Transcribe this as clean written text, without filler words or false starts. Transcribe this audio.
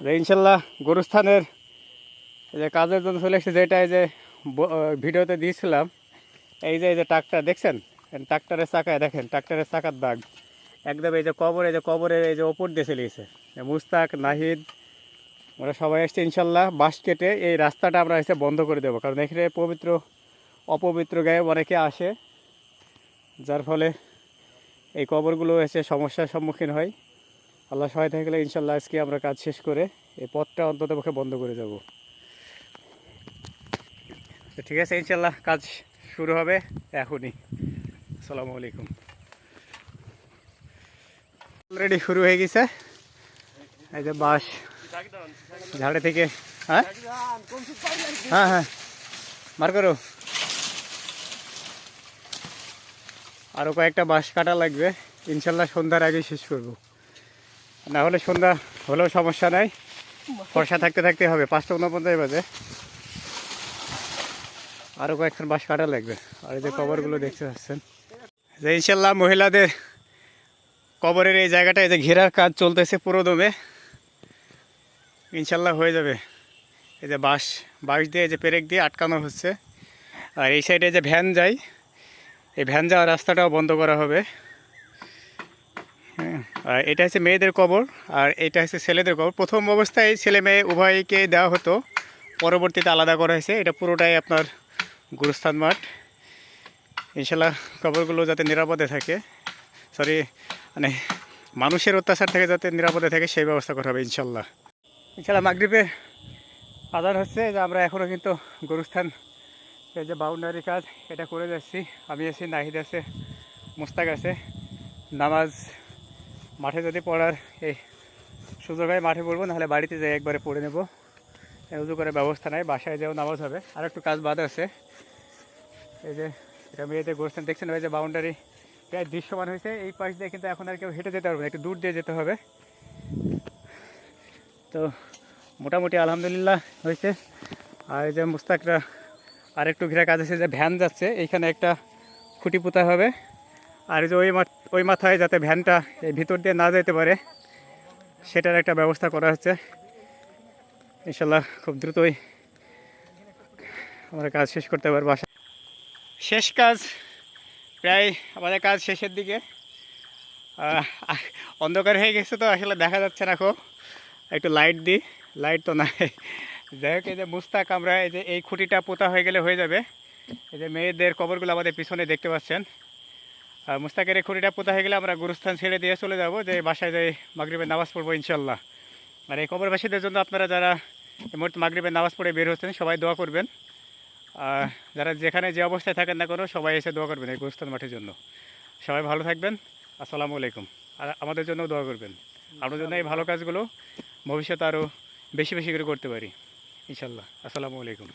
ইনশাল্লাহ গোরস্থানের যে কাজের জন্য চলে এসেছে, যেটা এই যে ভিডিওতে দিয়েছিলাম, এই যে ট্রাক্টর দেখছেন, ট্রাক্টরের চাকায় দেখেন, ট্রাক্টরের চাকার দাগ একদম এই যে কবরের এই যে ওপর দিয়ে চলে গেছে। মুস্তাক, নাহিদ, ওরা সবাই এসছে। ইনশাল্লাহ বাঁশ কেটে এই রাস্তাটা আমরা এসে বন্ধ করে দেবো, কারণ এখানে অপবিত্র গায়ে অনেকে আসে, যার ফলে এই কবরগুলো এসে সমস্যার সম্মুখীন হয়। আল্লাহ সহায় থাকলে ইনশাল্লাহ আজকে আমরা কাজ শেষ করে এই পথটা অন্তত পক্ষে বন্ধ করে যাব। তো ঠিক আছে, ইনশাল্লাহ কাজ শুরু হবে এখনই। আসসালামু আলাইকুম। অলরেডি শুরু হয়ে গেছে। এই যে বাঁশ ঝাড়ে থেকে, হ্যাঁ হ্যাঁ হ্যাঁ মার করো। আরও কয়েকটা বাঁশ কাটা লাগবে, ইনশাল্লাহ সন্ধ্যার আগে শেষ করব। না হলে সন্ধ্যা হলেও সমস্যা নাই, ফর্সা থাকতে হবে। 5:49 বাজে। আরও কয়েকখান বাঁশ কাটা লাগবে। আর এই যে কবরগুলো দেখতে পাচ্ছেন, যে ইনশাল্লাহ মহিলাদের কবরের এই জায়গাটা এই যে ঘেরার কাজ চলতেছে পুরো দমে। ইনশাল্লাহ হয়ে যাবে। এই যে বাঁশ দিয়ে এই যে পেরেক দিয়ে আটকানো হচ্ছে। আর এই সাইডে যে ভ্যান যায়, এই ভ্যান যাওয়ার রাস্তাটাও বন্ধ করা হবে। হ্যাঁ, আর এটা হচ্ছে মেয়েদের কবর, আর এটা হচ্ছে ছেলেদের কবর। প্রথম অবস্থায় ছেলে মেয়ে উভয়কে দেওয়া হতো, পরবর্তীতে আলাদা করা হয়েছে। এটা পুরোটাই আপনার গুরুস্থান মাঠ। ইনশাল্লাহ কবরগুলো যাতে নিরাপদে থাকে, মানে মানুষের অত্যাচার থেকে যাতে নিরাপদে থাকে সেই ব্যবস্থা করা হবে ইনশাল্লাহ। মাগরিবে আজান হচ্ছে, যে আমরা এখনও কিন্তু গুরুস্থান এই যে বাউন্ডারি কাজ এটা করে যাচ্ছি। আমি আছি, নাহিদ আছে, মুস্তাক আছে। নামাজ মাঠে যদি পড়ার এই সুযোগ হয় মাঠে পড়বো, নাহলে বাড়িতে যাই একবারে পড়ে নেব। উজু করে ব্যবস্থা নাই, বাসায় যেও নামাজ হবে। আর একটু কাজ বাদ আছে। এই যে এটা মেয়েদের গোরস্থান দেখছেন, ওই যে বাউন্ডারি প্রায় দৃশ্যমান হয়েছে। এই পাশ দিয়ে কিন্তু এখন আর কেউ হেঁটে যেতে পারবে না, একটু দূর দিয়ে যেতে হবে। তো মোটামুটি আলহামদুলিল্লাহ হয়েছে। আর এই যে মুস্তাকরা আর একটু ঘেরা কাজ আছে, যে ভ্যান যাচ্ছে, এইখানে একটা খুঁটি পোতা হবে। আর যে ওই মাথায় যাতে ভ্যানটা এই ভিতর দিয়ে না যেতে পারে, সেটার একটা ব্যবস্থা করা হচ্ছে। ইনশাল্লাহ খুব দ্রুতই আমরা কাজ শেষ করতে পারবো। শেষ কাজ প্রায়, আমাদের কাজ শেষের দিকে। অন্ধকার হয়ে গেছে তো আসলে দেখা যাচ্ছে না, খুব একটু লাইট দিই, লাইট তো নাই। যাই হোক, এই যে মুস্তাক, আমরা এই যে এই খুঁটিটা পোতা হয়ে গেলে হয়ে যাবে। এই যে মেয়েদের কবরগুলো আমাদের পিছনে দেখতে পাচ্ছেন। মুস্তাকের এই খুঁটিটা পোতা হয়ে গেলে আমরা গুরুস্থান ছেড়ে দিয়ে চলে যাব, যে বাসায় যাই মাগরিবের নামাজ পড়বো ইনশাল্লাহ। আর এই কবরবাসীদের জন্য আপনারা যারা এই মুহূর্তে মাগরিবের নামাজ পড়ে বের হচ্ছেন, সবাই দোয়া করবেন। যারা যেখানে যে অবস্থায় থাকেন না কোনো, সবাই এসে দোয়া করবেন এই গুরুস্থান মাঠের জন্য। সবাই ভালো থাকবেন। আসসালামু আলাইকুম। আর আমাদের জন্যও দোয়া করবেন, আপনার জন্য এই ভালো কাজগুলো ভবিষ্যতে আরও বেশি করে করতে পারি ইনশাল্লাহ। আসসালামু আলাইকুম।